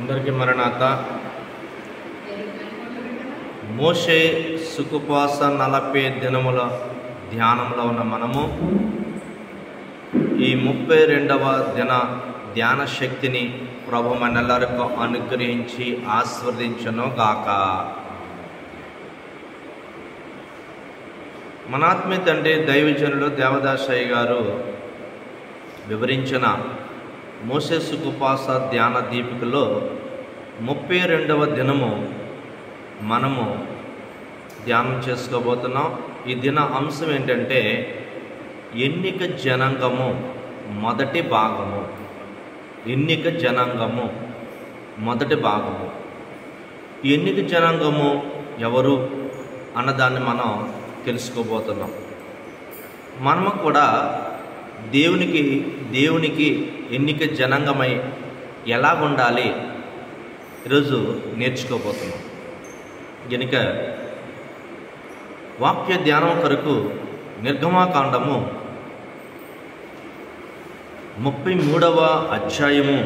అందరికీ మరణాత. మోషే సుఖవాస 40 దినముల ధ్యానంలో ఉన్న మనము ఈ 32వ దిన ధ్యాన శక్తిని ప్రభు మనందరికీ అనుగ్రహించి ఆశీర్వదించును గాక. మన ఆత్మీయ తండ్రి దైవజనులు దేవదాసయ్య గారు వివరించిన మోషే సుఖవాస ధ్యాన దీపికలో 32వ దినము మనము ధ్యానం చేసుకోబోతున్నాం. ఈ దిన అంశం ఏంటంటే ఎన్నిక జనాంగము మొదటి భాగము. ఎన్నిక జనాంగము మొదటి భాగము. ఎన్నిక జనాంగము ఎవరు అన్నదాన్ని మనం తెలుసుకోబోతున్నాం. మనము కూడా దేవునికి ఎన్నిక జనాంగమై ఎలా ఉండాలి ఈరోజు నేర్చుకోబోతున్నాం. కనుక వాక్య ధ్యానం కొరకు నిర్గమాకాండము 33వ అధ్యాయము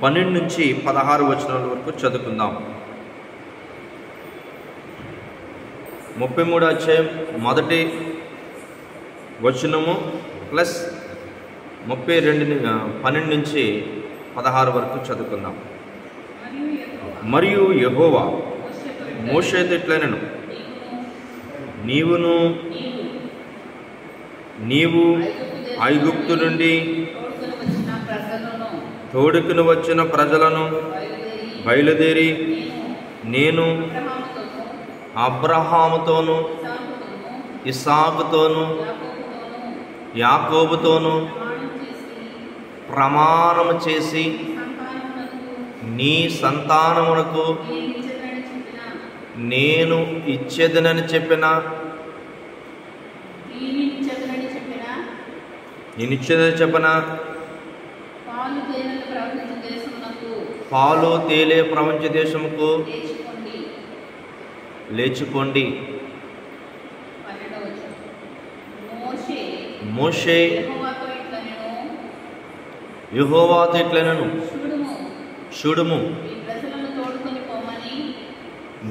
12 నుంచి 16 వచనాల వరకు చదువుకుందాం. 33వ అధ్యాయం మొదటి వచనము ప్లస్ 12 నుంచి 16 వరకు చదువుకుందాం. మరియు యెహోవా మోషేతో ఇట్లనెను, నీవు ఐగుప్తు నుండి తోడుకుని వచ్చిన ప్రజలను బయలుదేరి నేను అబ్రహాముతోను ఇస్సాకుతోను యాకోబుతోను ప్రమాణము చేసి నీ సంతానమునకు నేను ఇచ్చేదనని చెప్పిన పాలు తేలే ప్రపంచ దేశముకు లేచిపోండి. మోషే యెహోవాతో ఇట్లనెను, చూడుము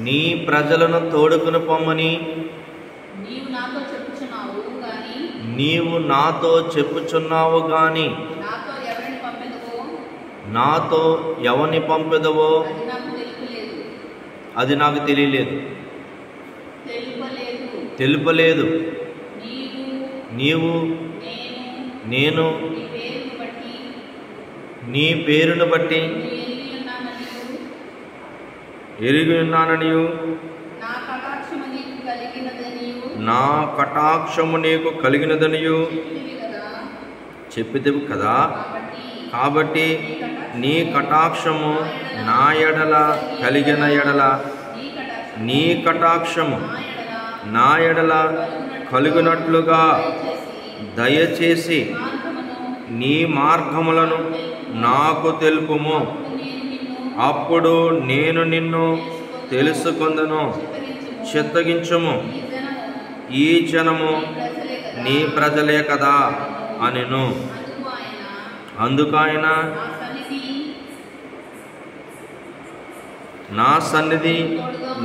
నీ ప్రజలను తోడుకుని పొమ్మని నీవు నాతో చెప్పుచున్నావు గాని నాతో ఎవరిని పంపెదవో అది నాకు తెలుపలేదు. నీవు నేను నీ పేరును బట్టి ఎరిగి ఉన్నాననియు నా కటాక్షము నీకు కలిగినదనియు చెప్పితివి కదా. కాబట్టి నీ కటాక్షము నా ఎడల కలిగిన ఎడల నీ కటాక్షము నా ఎడల కలుగునట్లుగా దయచేసి నీ మార్గములను నాకు తెలుపుము. అప్పుడు నేను నిన్ను తెలుసుకొందును. చిత్తగించుము, ఈ జనము నీ ప్రజలే కదా అనెను. అందుకైన నా సన్నిధి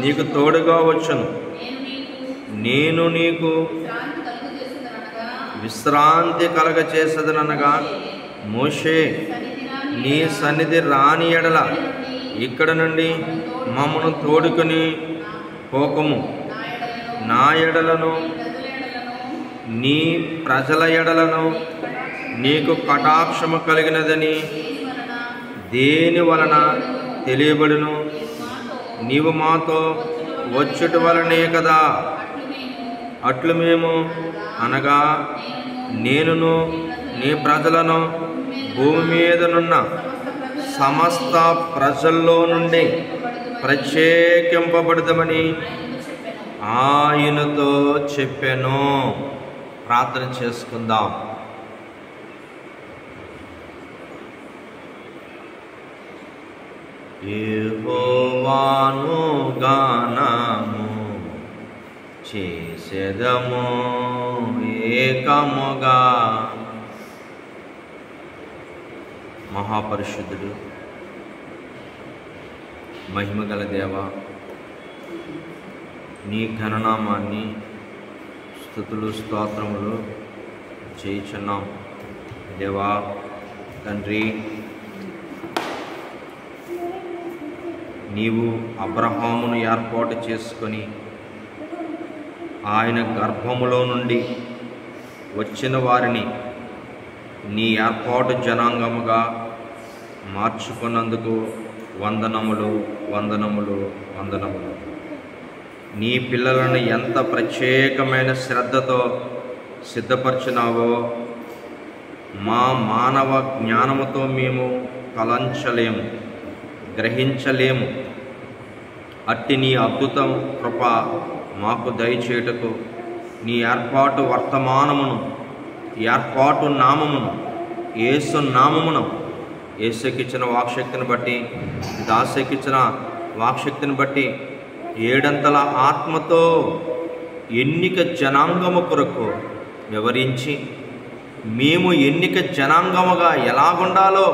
నీకు తోడుగా వచ్చును. నేను నీకు విశ్రాంతి కలగచేసదనగా మోషే నీ సన్నిధి రాని ఎడల ఇక్కడ నుండి మమ్మను తోడుకుని పోకము. నా ఎడలను నీ ప్రజల ఎడలను నీకు కటాక్షము కలిగినదని దేని వలన తెలియబడును? నీవు మాతో వచ్చుట వలనే కదా. అట్లు మేము అనగా నేనును నీ ప్రజలను భూమి మీదనున్న సమస్త ప్రజల్లో నుండి ప్రత్యేకింపబడదామని ఆయనతో చెప్పాను. ప్రార్థన చేసుకుందాం. యెహోవాను గానము చేసెదము ఏకముగా మహాపరిశుద్ధుడు, మహిమగల దేవ, నీ ఘననామాన్ని స్తుతులు స్తోత్రములు చేయుచున్నాం. దేవా తండ్రి, నీవు అబ్రహామును ఏర్పాటు చేసుకొని ఆయన గర్భములో నుండి వచ్చిన వారిని నీ ఏర్పాటు జనాంగముగా మార్చుకున్నందుకు వందనములు వందనములు వందనములు. నీ పిల్లలను ఎంత ప్రత్యేకమైన శ్రద్ధతో సిద్ధపరిచినావో మా మానవ జ్ఞానముతో మేము తలంచలేము, గ్రహించలేము. అట్టి నీ అద్భుతం కృప మాకు దయచేయుటకు నీ ఏర్పాటు వర్తమానమును, ఏర్పాటు నామమును, యేసు నామమును, యేసుకిచ్చిన వాక్శక్తిని బట్టి, దాసుకిచ్చిన వాక్శక్తిని బట్టి ఏడంతల ఆత్మతో ఎన్నిక జనాంగము కొరకు వివరించి మేము ఎన్నిక జనాంగముగా ఎలాగుండాలో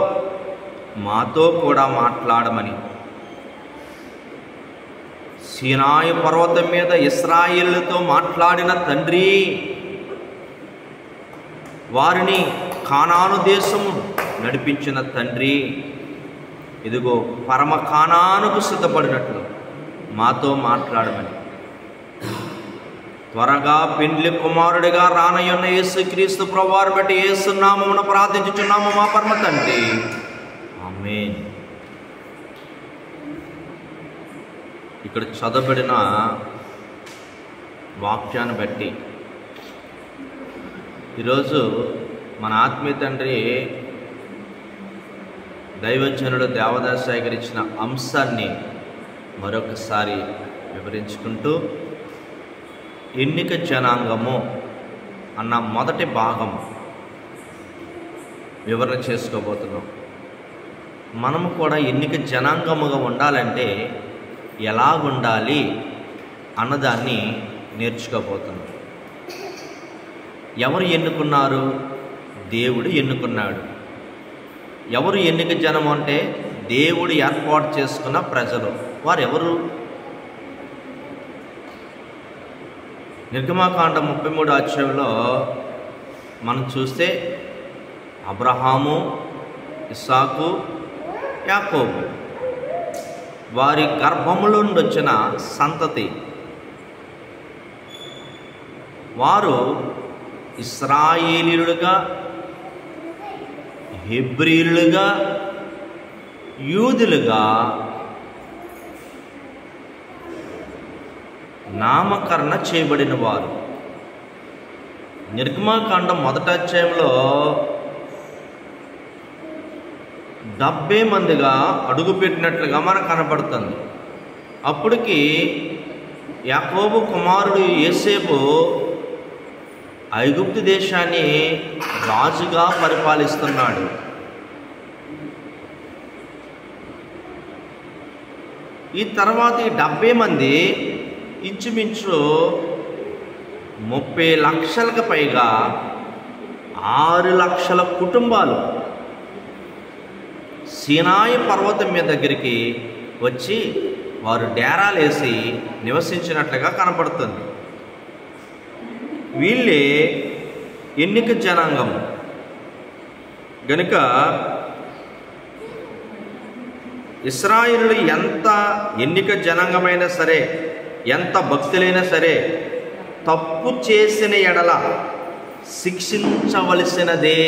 మాతో కూడా మాట్లాడమని సీనాయి పర్వతం మీద ఇశ్రాయేలుతో మాట్లాడిన తండ్రి, వారిని కానాను దేశము నడిపించిన తండ్రి, ఇదిగో పరమ కానానుకు సిద్ధపడినట్లు మాతో మాట్లాడమని త్వరగా పెండ్లి కుమారుడిగా రానయ్యున్న యేసుక్రీస్తు ప్రభువారిని బట్టి యేసు నామమున ప్రార్థించుచున్నాము మా పరమ తండ్రి, ఆమేన్. ఇక్కడ చదవబడిన వాక్యాన్ని బట్టి ఈరోజు మన ఆత్మీయ తండ్రి దైవజనుడు దేవదాసాయి గారు ఇచ్చిన అంశాన్ని మరొకసారి వివరించుకుంటూ ఎన్నిక జనాంగము అన్న మొదటి భాగం వివరణ చేసుకోబోతున్నాం. మనము కూడా ఎన్నిక జనాంగముగా ఉండాలంటే ఎలాగుండాలి అన్నదాన్ని నేర్చుకోబోతున్నాం. ఎవరు ఎన్నుకున్నారు? దేవుడు ఎన్నుకున్నాడు. ఎవరు ఎన్నిక జనం అంటే దేవుడు ఏర్పాటు చేసుకున్న ప్రజలు. వారెవరు? నిర్గమాకాండం 33 అధ్యాయంలో మనం చూస్తే అబ్రహాము, ఇస్సాకు, యాకోబు వారి గర్భములో నుండి వచ్చిన సంతతి. వారు ఇశ్రాయేలీయులుగా, హెబ్రీయులుగా, యూదులుగా నామకరణ చేయబడిన వారు. నిర్గమాకాండం 1వ అధ్యాయంలో 70 మందిగా అడుగుపెట్టినట్లుగా మనకు కనపడుతుంది. అప్పటికి యాకోబు కుమారుడు యోసేపు ఐగుప్తు దేశాన్ని రాజుగా పరిపాలిస్తున్నాడు. ఈ తర్వాత ఈ 70 మంది ఇంచుమించు 30 లక్షలకు పైగా 6 లక్షల కుటుంబాలు సీనాయి పర్వతం మీద దగ్గరికి వచ్చి వారు డేరాలేసి నివసించినట్లుగా కనపడుతుంది. వీళ్ళే ఎన్నిక జనాంగం గనుక ఇశ్రాయేలులు ఎంత ఎన్నిక జనాంగమైనా సరే, ఎంత భక్తులైనా సరే, తప్పు చేసిన ఎడల శిక్షించవలసినదే.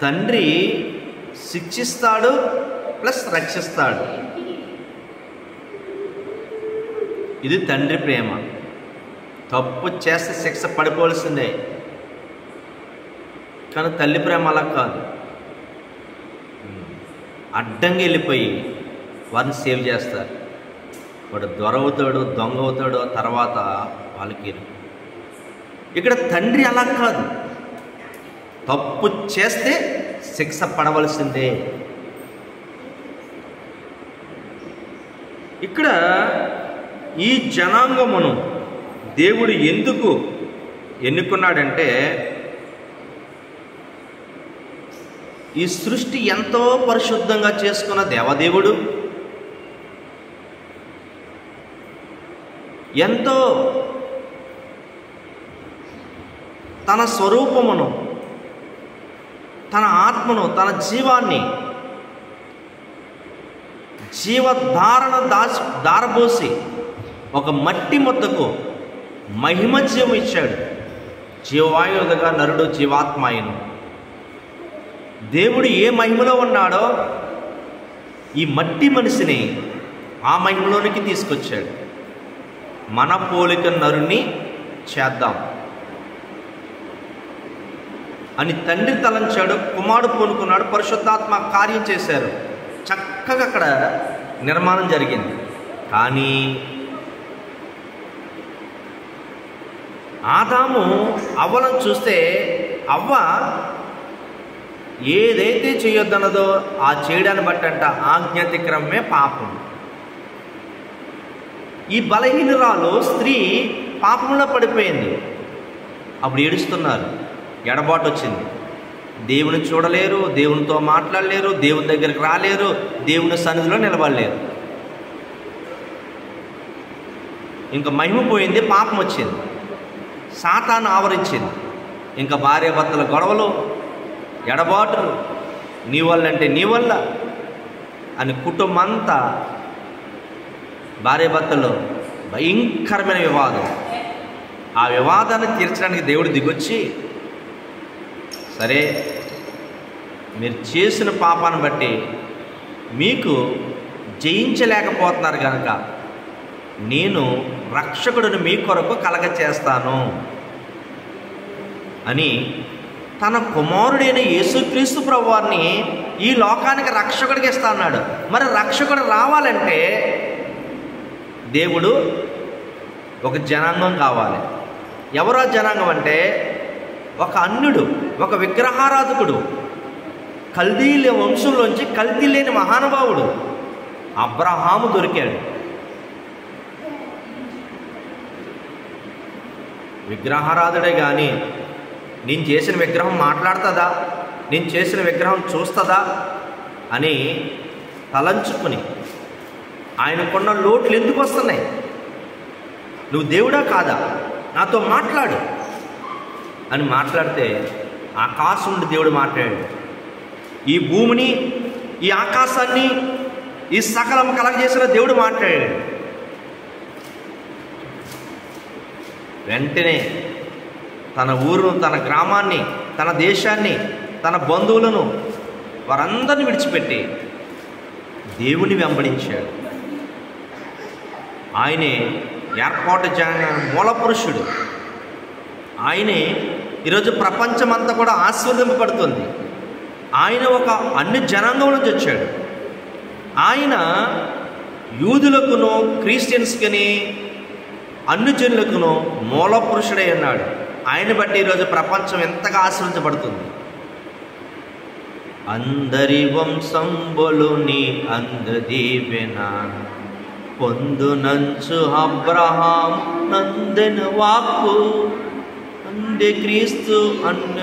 తండ్రి శిక్షిస్తాడు ప్లస్ రక్షిస్తాడు. ఇది తండ్రి ప్రేమ. తప్పు చేస్తే శిక్ష పడిపోవలసిందే. కానీ తల్లి ప్రేమ అలా కాదు. అడ్డంగా వెళ్ళిపోయి వారిని సేవ్ చేస్తారు. వాడు దొరవుతాడు, దొంగ అవుతాడు, తర్వాత వాళ్ళకి. ఇక్కడ తండ్రి అలా కాదు. తప్పు చేస్తే శిక్ష పడవలసిందే. ఇక్కడ ఈ జనాంగమును దేవుడు ఎందుకు ఎన్నుకున్నాడంటే ఈ సృష్టి ఎంతో పరిశుద్ధంగా చేసుకున్న దేవదేవుడు, ఎంతో తన స్వరూపమును, తన ఆత్మను, తన జీవాన్ని జీవధారణ దారబోసి ఒక మట్టి ముద్దకు మహిమ జీవం ఇచ్చాడు. జీవవాయువుగా నరుడు జీవాత్మాయను. దేవుడు ఏ మహిమలో ఉన్నాడో ఈ మట్టి మనిషిని ఆ మహిమలోనికి తీసుకొచ్చాడు. మన పోలిక నరుని చేద్దాం అని తండ్రి తలంచాడు, కుమారుడు పూనుకున్నాడు, పరిశుద్ధాత్మ కార్యం చేశారు. చక్కగా అక్కడ నిర్మాణం జరిగింది. కానీ ఆదాము అవ్వలను చూస్తే అవ్వ ఏదైతే చేయొద్దన్నదో ఆ చేయడాన్ని బట్టంట ఆజ్ఞాతిక్రమమే పాపం. ఈ బలహీనురాలు స్త్రీ పాపంలో పడిపోయింది. అప్పుడు ఏడుస్తున్నారు. ఎడబాటు వచ్చింది. దేవుని చూడలేరు, దేవునితో మాట్లాడలేరు, దేవుని దగ్గరికి రాలేరు, దేవుని సన్నిధిలో నిలబడలేరు. ఇంకా మహిమ పోయింది, పాపం వచ్చింది, సాతాను ఆవరించింది. ఇంకా భార్యాభర్తల గొడవలు, ఎడబాటులు, నీ వల్ల అంటే నీ వల్ల అని కుటుంబమంతా భార్యాభర్తలు భయంకరమైన వివాదం. ఆ వివాదాన్ని తీర్చడానికి దేవుడు దిగొచ్చి, సరే మీరు చేసిన పాపాన్ని బట్టి మీకు జయించలేకపోతున్నారు కనుక నేను రక్షకుడిని మీ కొరకు కలగచేస్తాను అని తన కుమారుడైన యేసుక్రీస్తు ప్రభువారిని ఈ లోకానికి రక్షకుడికి ఇస్తా అన్నాడు. మరి రక్షకుడు రావాలంటే దేవుడు ఒక జనాంగం కావాలి. ఎవరో జనాంగం అంటే ఒక అన్యుడు, ఒక విగ్రహారాధకుడు, కల్దీల వంశంలోంచి కల్తీ లేని మహానుభావుడు అబ్రహాము దొరికాడు. విగ్రహారాధుడే కానీ నేను చేసిన విగ్రహం మాట్లాడుతుందా, నేను చేసిన విగ్రహం చూస్తుందా అని తలంచుకుని ఆయనకున్న లోట్లు ఎందుకు వస్తున్నాయి, నువ్వు దేవుడా కాదా, నాతో మాట్లాడు అని మాట్లాడితే ఆకాశం నుండి దేవుడు మాట్లాడాడు. ఈ భూమిని, ఈ ఆకాశాన్ని, ఈ సకలం కలగజేసిన దేవుడు మాట్లాడాడు. వెంటనే తన ఊరును, తన గ్రామాన్ని, తన దేశాన్ని, తన బంధువులను వారందరిని విడిచిపెట్టి దేవుని వెంబడించాడు. ఆయనే ఏర్పాటు మూల పురుషుడు. ఆయనే ఈరోజు ప్రపంచమంతా కూడా ఆశీర్వదింపబడుతుంది. ఆయన ఒక అన్ని జనాంగం నుంచి వచ్చాడు. ఆయన యూదులకును, క్రిస్టియన్స్కిని, అన్ని జనులకును మూల పురుషుడై ఉన్నాడు. ఆయన బట్టి ఈరోజు ప్రపంచం ఎంతగా ఆశ్రయించబడుతుంది. అందరి వంశంబులుని అందదీవెన పొందునంచు అబ్రహాం నందెన వాక్కు అందే క్రీస్తు అన్న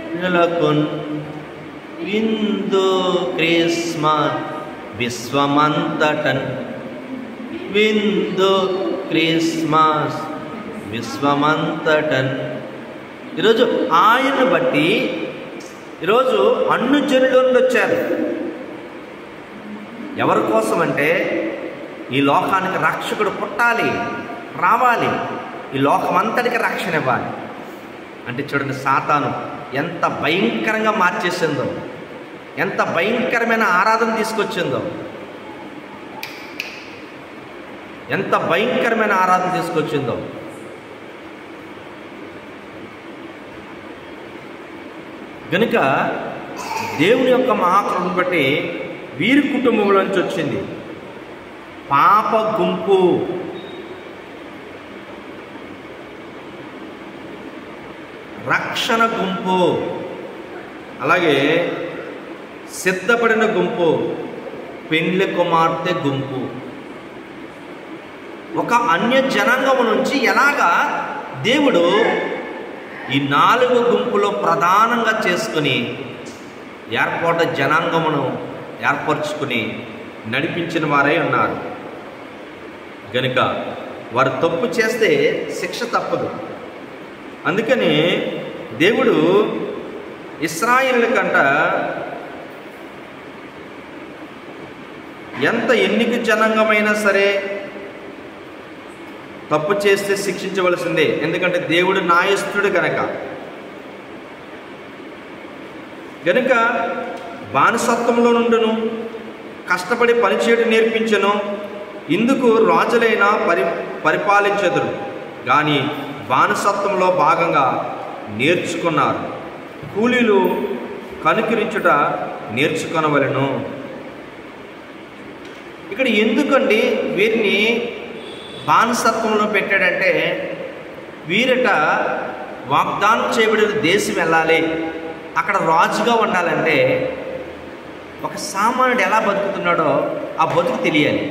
జనులకున్ విందు క్రిస్మస్ విశ్వమంతటన్ విందు క్రిస్మస్ విశ్వమంతటన్. ఈరోజు ఆయన్ని బట్టి ఈరోజు అన్ని జనుల నుండి వచ్చారు. ఎవరి కోసం అంటే ఈ లోకానికి రక్షకుడు పుట్టాలి, రావాలి, ఈ లోకమంతటికి రక్షణ ఇవ్వాలి. అంటే చూడండి, సాతాను ఎంత భయంకరంగా మార్చేసిందో, ఎంత భయంకరమైన ఆరాధన తీసుకొచ్చిందో, ఎంత భయంకరమైన ఆరాధన తీసుకొచ్చిందో. కనుక దేవుని యొక్క మహాకృపను బట్టి వీరి కుటుంబంలోంచి వచ్చింది పాప గుంపు. రక్షణ గుంపు, అలాగే సిద్ధపడిన గుంపు, పెండ్లి కుమార్తె గుంపు. ఒక అన్య జనాంగం నుంచి ఎలాగా దేవుడు ఈ 4 గుంపులో ప్రధానంగా చేసుకుని జనాంగమును ఏర్పరచుకుని నడిపించిన వారై ఉన్నారు గనుక వారు తప్పు చేస్తే శిక్ష తప్పదు. అందుకని దేవుడు ఇశ్రాయేలు కంట ఎంత ఎన్నిక జనాంగమైనా సరే తప్పు చేస్తే శిక్షించవలసిందే. ఎందుకంటే దేవుడు న్యాయస్థుడు గనుక బానిసత్వంలో నుండును, కష్టపడి పనిచేయడం నేర్పించను. ఇందుకు రాజులైన పరిపాలించెదరు కానీ బానిసత్వంలో భాగంగా నేర్చుకున్నారు. కూలీలు కనుకరించుట నేర్చుకొనవలెను. ఇక్కడ ఎందుకండి వీరిని బానిసత్వంలో పెట్టాడంటే, వీరట వాగ్దానం చేయబడిన దేశం వెళ్ళాలి, అక్కడ రాజుగా ఉండాలంటే ఒక సామాన్యుడు ఎలా బతుకుతున్నాడో ఆ బతుకు తెలియాలి.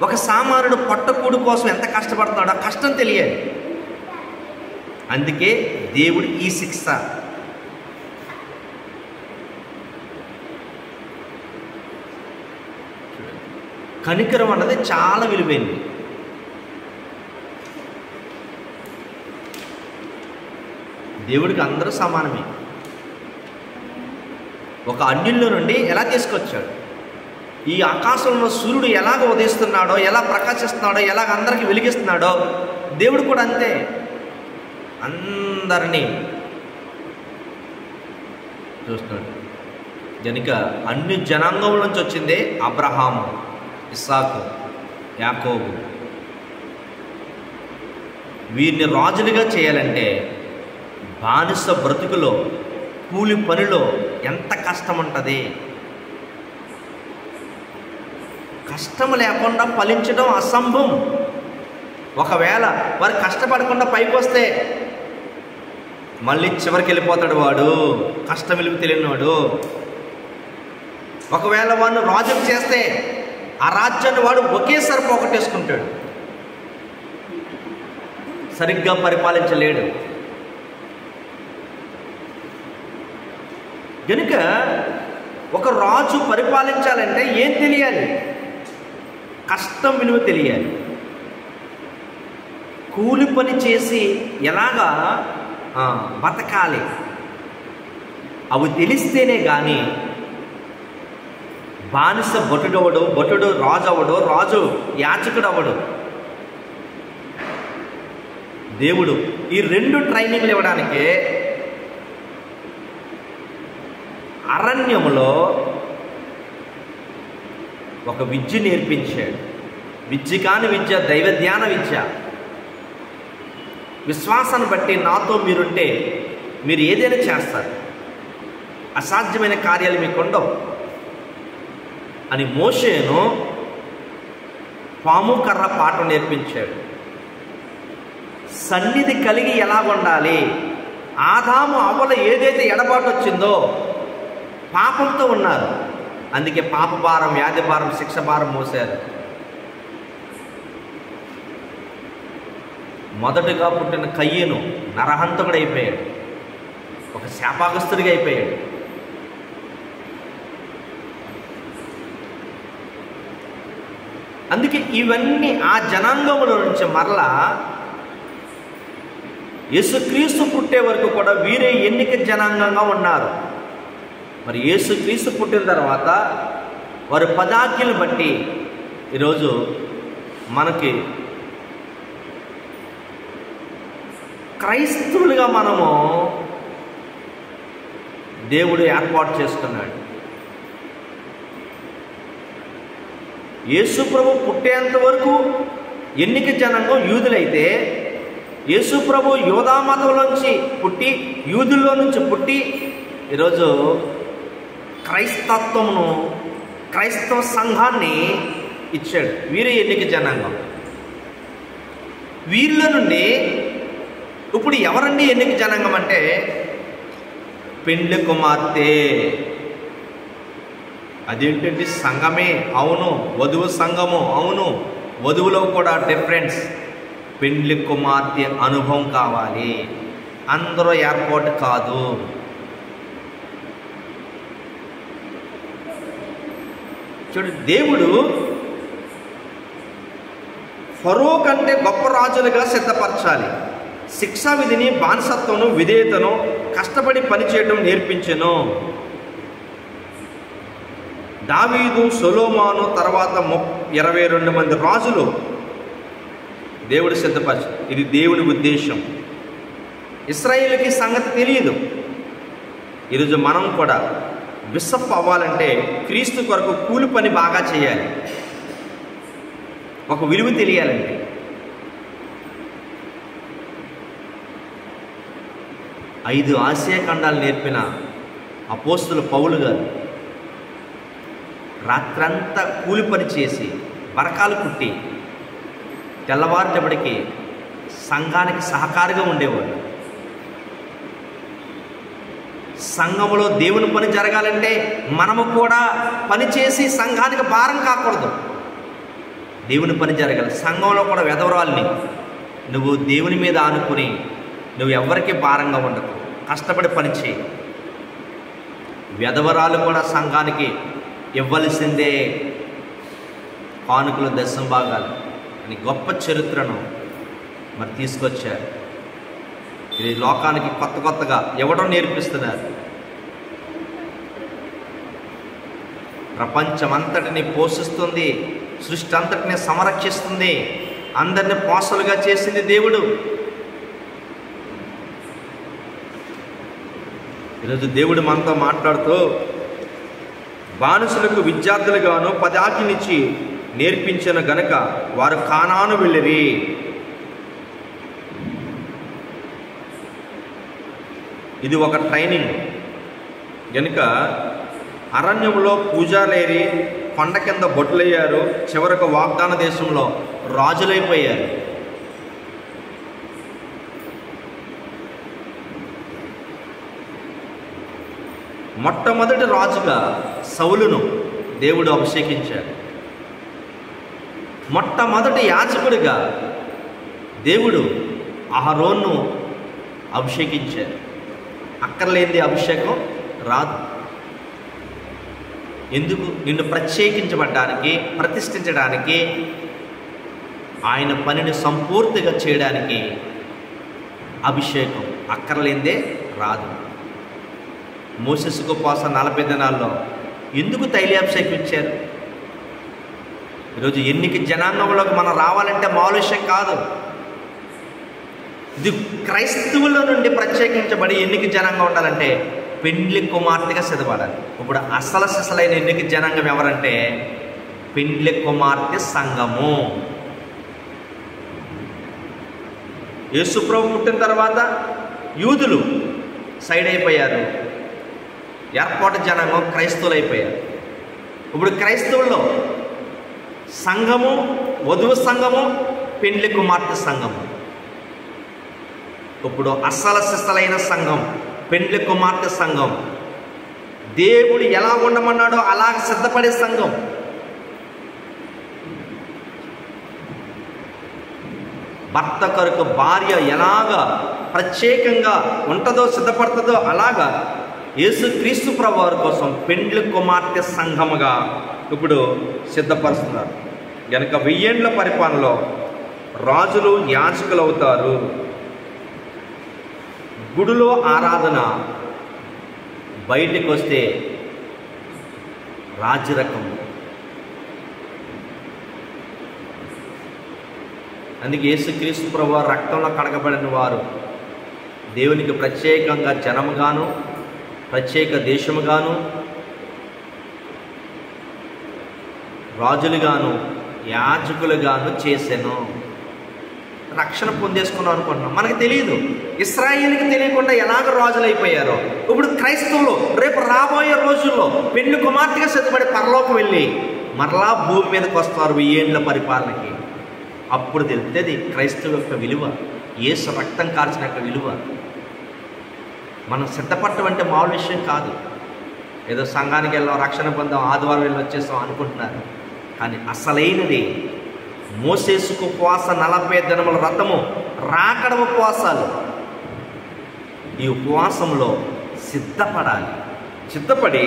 ఒక సామాన్యుడు పొట్టకూడు కోసం ఎంత కష్టపడుతున్నాడో ఆ కష్టం తెలియాలి. అందుకే దేవుడు ఈ శిక్ష. కనికరం అన్నది చాలా విలువైంది. దేవుడికి అందరూ సమానమే. ఒక అన్యుల్లో నుండి ఎలా తీసుకొచ్చాడు, ఈ ఆకాశంలో సూర్యుడు ఎలాగ ఉదయిస్తున్నాడో, ఎలా ప్రకాశిస్తున్నాడో, ఎలాగ అందరికీ వెలిగిస్తున్నాడో దేవుడు కూడా అంతే అందరినీ చూస్తున్నాడు. కనుక అన్ని జనాంగముల నుంచి వచ్చిందే అబ్రహాము, ఇస్సాకు, యాకోబు. వీరిని రాజులుగా చేయాలంటే బానిస బ్రతుకులో, కూలి పనిలో ఎంత కష్టం ఉంటుంది. కష్టం లేకుండా ఫలించడం అసంభవం. ఒకవేళ వారు కష్టపడకుండా పైకి వస్తే మళ్ళీ చివరికి వెళ్ళిపోతాడు వాడు, కష్టం విలువ తెలియనివాడు. ఒకవేళ వాడిని రాజుకు చేస్తే ఆ రాజ్యాన్ని వాడు ఒకేసారి పోగొట్టేసుకుంటాడు, సరిగ్గా పరిపాలించలేడు. కనుక ఒక రాజు పరిపాలించాలంటే ఏం తెలియాలి? కష్టం విలువ తెలియాలి. కూలి పని చేసి ఎలాగా బతకాలి అవి తెలిస్తేనే కానీ బానిస భటుడవడు, భటుడు రాజు అవడు, రాజు యాచకుడు అవడు. దేవుడు ఈ 2 ట్రైనింగ్లు ఇవ్వడానికే అరణ్యములో ఒక విద్య నేర్పించాడు. విద్య కాని విద్య దైవ ధ్యాన విద్య. విశ్వాసాన్ని బట్టి నాతో మీరుంటే మీరు ఏదైనా చేస్తారు, అసాధ్యమైన కార్యాలు మీకు ఉండవు అని మోషేను పాము కర్ర పాఠం నేర్పించాడు. సన్నిధి కలిగి ఎలా ఉండాలి, ఆదాము అవ్వల ఏదైతే ఎడబాటు వచ్చిందో పాపంతో ఉన్నారు, అందుకే పాప భారం, వ్యాధి భారం, శిక్ష భారం మోసారు. మొదటగా పుట్టిన కయ్యను నరహంతకుడు అయిపోయాడు, ఒక శాపాగస్తుడిగా అయిపోయాడు. అందుకే ఇవన్నీ ఆ జనాంగముల నుంచి మరలా యేసుక్రీస్తు పుట్టే వరకు కూడా వీరే ఎన్నిక జనాంగంగా ఉన్నారు. మరి యేసుక్రీస్తు పుట్టిన తర్వాత వారి పదాజ్ఞలు బట్టి ఈరోజు మనకి క్రైస్తవులుగా మనము దేవుడు ఏర్పాటు చేసుకున్నాడు. యేసు ప్రభు పుట్టేంత వరకు ఎన్నిక జనాంగం యూదులైతే, యేసు ప్రభు యోధా మతంలోంచి పుట్టి, యూదుల్లో నుంచి పుట్టి ఈరోజు క్రైస్తత్వమును, క్రైస్తవ సంఘాన్ని ఇచ్చాడు. వీరే ఎన్నిక జనాంగం. వీళ్ళ నుండి ఇప్పుడు ఎవరండి ఎన్నిక జనాంగం అంటే పెండ్లి కుమార్తె. అదేంటండి సంఘమే? అవును. వధువు సంఘము? అవును. వధువులో కూడా డిఫరెన్స్. పెండ్లి కుమార్తె అనుభవం కావాలి. అందరూ ఏర్పాటు కాదు. చూడు, దేవుడు ఫరో కంటే గొప్ప రాజులుగా సిద్ధపరచాలి. శిక్షా విధిని, బానిసత్వను, విధేయతను, కష్టపడి పనిచేయడం నేర్పించెను. దావీదు, సొలొమోను తర్వాత 22 మంది రాజులు దేవుడు సిద్ధపరచు. ఇది దేవుని ఉద్దేశం. ఇశ్రాయేలుకి సంగతి తెలియదు. ఈరోజు మనం కూడా బిషప్ అవ్వాలంటే క్రీస్తు కొరకు కూలి పని బాగా చేయాలి. ఒక విలువ తెలియాలంటే. ఐదు ఆసియా ఖండాలు నేర్పిన అపోస్తులు పౌలు గారు రాత్రంతా కూలి పని చేసి బరకాలు కుట్టి తెల్లవారేటప్పటికి సంఘానికి సహకారిగా ఉండేవాడు. సంఘములో దేవుని పని జరగాలంటే మనము కూడా పని చేసి సంఘానికి భారం కాకూడదు. దేవుని పని జరగాలి. సంఘంలో కూడా వెధవరాల్ని నువ్వు దేవుని మీద ఆనుకుని నువ్వు ఎవరికి భారంగా ఉండకు, కష్టపడి పని చేయి. వెధవరాలు కూడా సంఘానికి ఇవ్వవలసిందే కానుకలు, దశమ భాగాలు అని గొప్ప చరిత్రను మరి తీసుకొచ్చారు. ఇది లోకానికి కొత్త కొత్తగా ఇవ్వడం నేర్పిస్తున్నారు. ప్రపంచమంతటిని పోషిస్తుంది, సృష్టి అంతటిని సంరక్షిస్తుంది, అందరిని పోషలుగా చేసింది దేవుడు. ఈరోజు దేవుడు మనతో మాట్లాడుతూ బానిసలకు విద్యార్థులుగాను 10 ఆజ్ఞలిచ్చి నేర్పించిన గనుక వారు కానాను వెళ్ళిరి. ఇది ఒక ట్రైనింగ్ గనుక అరణ్యంలో పూజాలేరి కొండ కింద బొట్లయ్యారు. చివరకు వాగ్దాన దేశంలో రాజులైపోయారు. మొట్టమొదటి రాజుగా సౌలును దేవుడు అభిషేకించాడు. మొట్టమొదటి యాజకుడిగా దేవుడు అహరోన్ను అభిషేకించాడు. అక్కర్లేనిది అభిషేకం రాదు. ఎందుకు? నిన్ను ప్రత్యేకించబడ్డానికి, ప్రతిష్ఠించడానికి, ఆయన పనిని సంపూర్తిగా చేయడానికి అభిషేకం అక్కర్లేనిదే రాదు. మోసెస్కు ఉపవాసం 40 దినాల్లో ఎందుకు తైలాభిషేకం ఇచ్చారు? ఈరోజు ఎన్నిక జనాంగంలోకి మనం రావాలంటే మామూలు విషయం కాదు. ఇది క్రైస్తవుల నుండి ప్రత్యేకించబడి ఎన్నిక జనాంగం ఉండాలంటే పెండ్లి కుమార్తెగా సిద్ధపడాలి. ఇప్పుడు అసలు సిసలైన ఎన్నిక జనాంగం ఎవరంటే పెండ్లి కుమార్తె సంఘము. యేసుప్రభు పుట్టిన తర్వాత యూదులు సైడ్ అయిపోయారు. ఏర్పాటు జనాంగం క్రైస్తవులు అయిపోయారు. ఇప్పుడు క్రైస్తవుల్లో సంఘము, వధువు సంఘము, పెండ్లి కుమార్తె సంఘము. ఇప్పుడు అసలు సిసలైన సంఘం పెండ్లి కుమార్తె సంఘం. దేవుడు ఎలా ఉండమన్నాడో అలా సిద్ధపడే సంఘం. భర్త కొరకు భార్య ఎలాగా ప్రత్యేకంగా ఉంటుందో, సిద్ధపడుతుందో అలాగా యేసుక్రీస్తు ప్రభువారి కోసం పెండ్లి కుమార్తె సంఘముగా ఇప్పుడు సిద్ధపరుస్తున్నారు. కనుక 1000 ఏండ్ల పరిపాలనలో రాజులు యాజకులు అవుతారు. గుడిలో ఆరాధన, బయటికి వస్తే రాజరకం. అందుకే యేసుక్రీస్తు ప్రభువారి రక్తంలో కడగబడిన వారు దేవునికి ప్రత్యేకంగా జనముగాను, ప్రత్యేక దేశముగాను, రాజులుగాను, యాజకులుగాను చేసెను. రక్షణ పొందేసుకున్నాం అనుకుంటున్నాం. మనకు తెలియదు. ఇశ్రాయేలుకి తెలియకుండా ఎలాగ రాజులు అయిపోయారో ఇప్పుడు క్రైస్తవులు రేపు రాబోయే రోజుల్లో పెళ్లి కుమార్తెగా సిద్ధపడి పరలోకం వెళ్ళి మరలా భూమి మీదకి వస్తారు 1000 ఏండ్ల పరిపాలనకి. అప్పుడు తెలుస్తుంది క్రైస్తవు యొక్క విలువ, యేసు రక్తం కార్చిన యొక్క విలువ. మనం సిద్ధపడటం అంటే మామూలు విషయం కాదు. ఏదో సంఘానికి వెళ్ళాం, రక్షణ పొందాం, ఆదివారం వెళ్ళి వచ్చేసాం అనుకుంటున్నారు. కానీ అసలైనది మోసేసుకు ఉపవాస 40 దినముల వ్రతము, రాకడ ఉపవాసాలు. ఈ ఉపవాసంలో సిద్ధపడి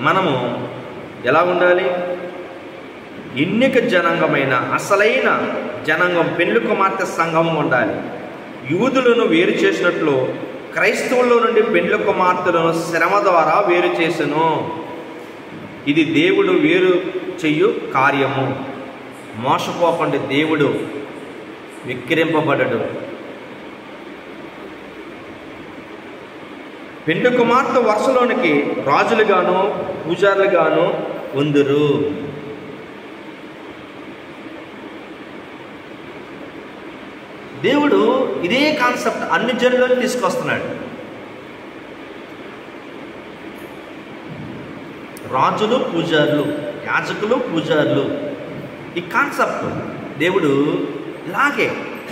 మనము ఎలా ఉండాలి? ఎన్నిక జనాంగమైన అసలైన జనాంగం, పెండ్లి కుమార్తె సంఘం ఉండాలి. యూదులను వేరు చేసినట్లు క్రైస్తవుల్లో నుండి పెండ్లి కుమార్తెలను శ్రమ ద్వారా వేరు చేసెను. ఇది దేవుడు వేరు చెయ్యు కార్యము. మోసపోకండి, దేవుడు విక్రింపబడడు. పెండ్లి కుమార్తె వరుసలోనికి రాజులుగాను పూజారులుగాను ఉందురు. దేవుడు ఇదే కాన్సెప్ట్ అన్ని జనులను తీసుకొస్తున్నాడు. రాజులు పూజారులు, యాజకులు పూజారులు, ఈ కాన్సెప్ట్ దేవుడు ఇలాగే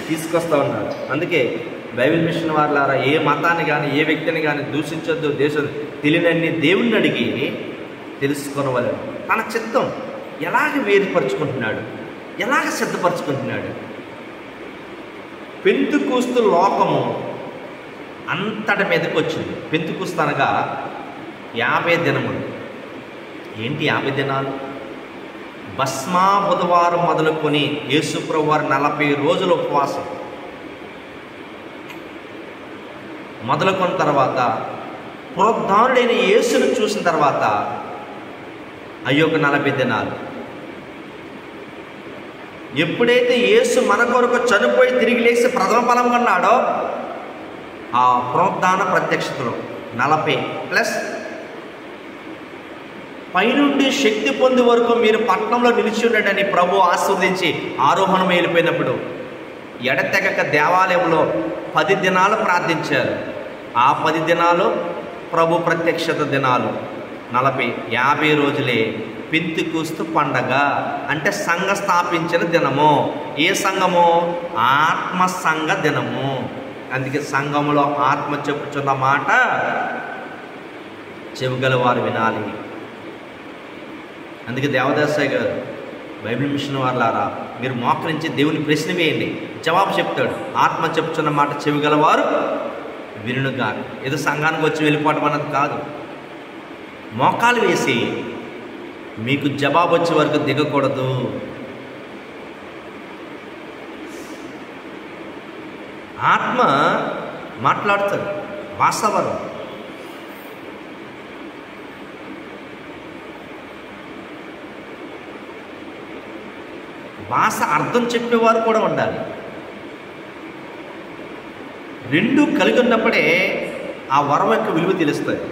తీసుకొస్తూ ఉన్నాడు. అందుకే బైబిల్ మిషన్ వారులారా, ఏ మతాన్ని కానీ ఏ వ్యక్తిని కానీ దూషించొద్దు, దేశం తెలియనన్ని దేవుణ్ణి అడిగి తెలుసుకోనవలెను. తన చిత్తం ఎలాగ వేరుపరుచుకుంటున్నాడు, ఎలాగ సిద్ధపరచుకుంటున్నాడు. పెంతుకోస్తు లోకము అంతటి మీదకి వచ్చింది. పెంతుకోస్తు అనగా 50 దినములు. ఏంటి 50 దినాలు? భస్మా బుధవారం మొదలుకొని యేసుప్రభు వారు 40 రోజుల ఉపవాసం మొదలుకొన్న తర్వాత, పునరుద్ధానుడైన యేసును చూసిన తర్వాత అయ్యొక 40 దినాలు. ఎప్పుడైతే యేసు మన కొరకు చనిపోయి తిరిగి లేచి ప్రథమ ఫలం కన్నాడో, ఆ పునరుద్ధాన ప్రత్యక్షతలో 40 ప్లస్ పైనుండి శక్తి పొంది వరకు మీరు పట్టణంలో నిలిచి ఉండండి అని ప్రభు ఆశీర్వదించి ఆరోహణం వెళ్ళిపోయినప్పుడు ఎడతెగక దేవాలయంలో 10 దినాలు ప్రార్థించారు. ఆ 10 దినాలు ప్రభు ప్రత్యక్షత దినాలు 40, 50 రోజులే పెంతెకోస్తు పండగ. అంటే సంఘ స్థాపించిన దినము. ఏ సంఘము? ఆత్మ సంఘ దినము. అందుకే సంఘములో ఆత్మ చెప్పుచున్న మాట చెవిగల వారు వినాలి. అందుకే దేవదాసయ్య గారు, బైబిల్ మిషన్ వారులారా, మీరు మోకరించి దేవుని ప్రశ్న వేయండి, జవాబు చెప్తాడు. ఆత్మ చెప్పుచున్న మాట చెవిగలవారు వినుగా. ఏదో సంఘానికి వచ్చి వెళ్ళిపోవటం అన్నది కాదు. మోకాలు వేసి మీకు జవాబు వచ్చే వరకు దిగకూడదు. ఆత్మ మాట్లాడుతుంది, వాస్తవం. భాష అర్థం చెప్పేవారు కూడా ఉండాలి. రెండు కలిగి ఉన్నప్పుడే ఆ వరం యొక్క విలువ తెలుస్తుంది.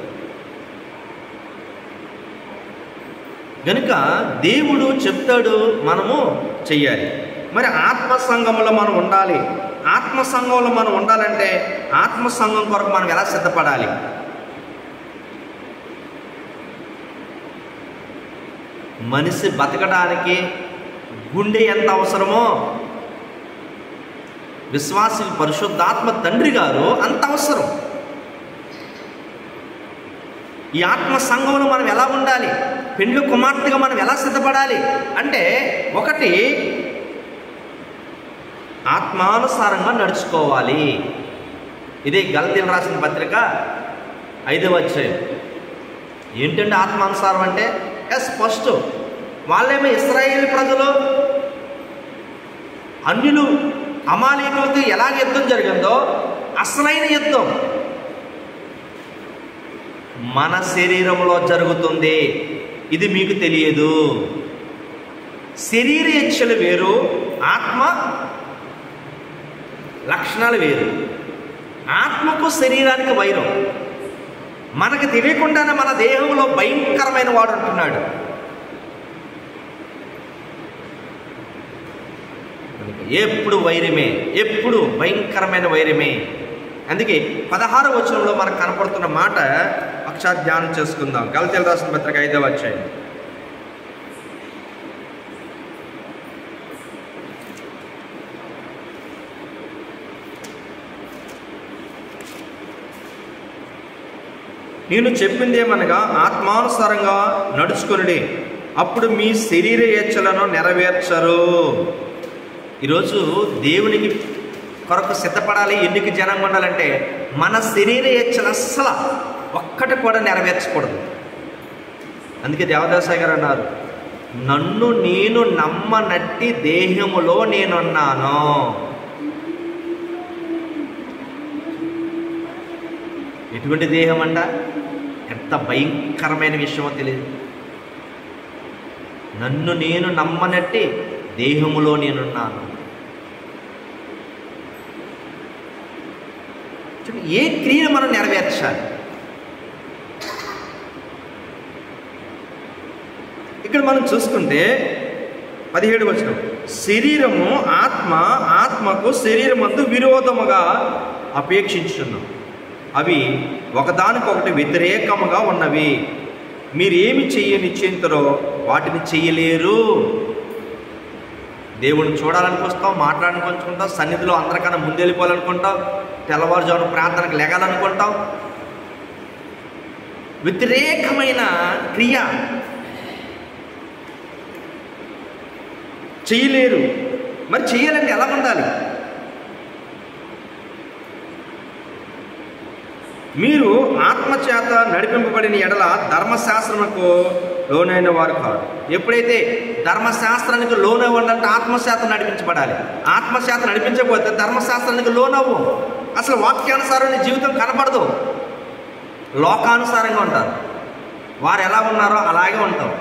కనుక దేవుడు చెప్తాడు, మనము చెయ్యాలి. మరి ఆత్మ సంఘంలో మనం ఉండాలి. ఆత్మ సంఘంలో మనం ఉండాలంటే ఆత్మ సంఘం కొరకు మనం ఎలా సిద్ధపడాలి? మనిషి బతకడానికి గుండె ఎంత అవసరమో విశ్వాసి పరిశుద్ధాత్మ తండ్రి గారు అంత అవసరం. ఈ ఆత్మ సంఘంలో మనం ఎలా ఉండాలి? పెండ్లి కుమార్తెగా మనం ఎలా సిద్ధపడాలి అంటే, ఒకటి ఆత్మానుసారంగా నడుచుకోవాలి. ఇదే గలతీయులకు రాసిన పత్రిక 5వ అధ్యాయం. ఏంటంటే ఆత్మానుసారం అంటే ఫస్ట్ వాళ్ళేమో ఇశ్రాయేలు ప్రజలు అన్యులు అమాలేకులతో ఎలాగ యుద్ధం జరిగిందో అసలైన యుద్ధం మన శరీరంలో జరుగుతుంది. ఇది మీకు తెలియదు. శరీర ఇచ్చలు వేరు, ఆత్మ లక్షణాలు వేరు. ఆత్మకు శరీరానికి వైరం. మనకు తెలియకుండానే మన దేహంలో భయంకరమైన వాడు ఉంటున్నాడు. ఎప్పుడు వైరమే, ఎప్పుడు భయంకరమైన వైరమే. అందుకే 16వ వచనంలో మనకు కనపడుతున్న మాట ఒకసారి ధ్యానం చేసుకుందాం. గలతీయులకు రాసిన పత్రిక 5వ అధ్యాయం. నేను చెప్పింది ఏమనగా ఆత్మానుసారంగా నడుచుకొనుడి, అప్పుడు మీ శరీర ఇచ్చలను నెరవేర్చరు. ఈరోజు దేవునికి కొరకు సిద్ధపడాలి, ఎన్నిక జనంగా ఉండాలంటే మన శరీర ఇచ్చలు అస్సలు ఒక్కటి కూడా నెరవేర్చకూడదు. అందుకే దేవదాసాయి గారు అన్నారు, నన్ను నేను నమ్మనట్టి దేహములో నేనున్నాను. ఎటువంటి దేహం అంట? ఎంత భయంకరమైన విషయమో తెలియదు. నన్ను నేను నమ్మనట్టి దేహములో నేనున్నాను. ఏ క్రియను మనం నెరవేర్చాలి? ఇక్కడ మనం చూసుకుంటే 17వ వచనం, శరీరము ఆత్మకు శరీరమందు విరోధముగా అపేక్షించున్నాం, అవి ఒకదానికొకటి వ్యతిరేకముగా ఉన్నవి, మీరేమి నిశ్చయించరో వాటిని చెయ్యలేరు. దేవుడిని చూడాలనుకొస్తాం, మాట్లాడాలనుకుంటాం, సన్నిధిలో అందరికన్నా ముందెళ్ళిపోవాలనుకుంటాం, తెల్లవారుజామున ప్రార్థనకు లెగాలనుకుంటాం. వ్యతిరేకమైన క్రియ చేయలేరు. మరి చేయాలంటే ఎలా ఉండాలి? మీరు ఆత్మచేత నడిపింపబడిన ఎడల ధర్మశాస్త్రముకు లోనైన వారు కాదు. ఎప్పుడైతే ధర్మశాస్త్రానికి లోనవ్వంటే ఆత్మచేత నడిపించబడాలి. ఆత్మచేత నడిపించకపోతే ధర్మశాస్త్రానికి లోనవ్వు. అసలు వాక్యానుసారమైన జీవితం కనపడదు. లోకానుసారంగా ఉంటారు. వారు ఎలా ఉన్నారో అలాగే ఉంటాం.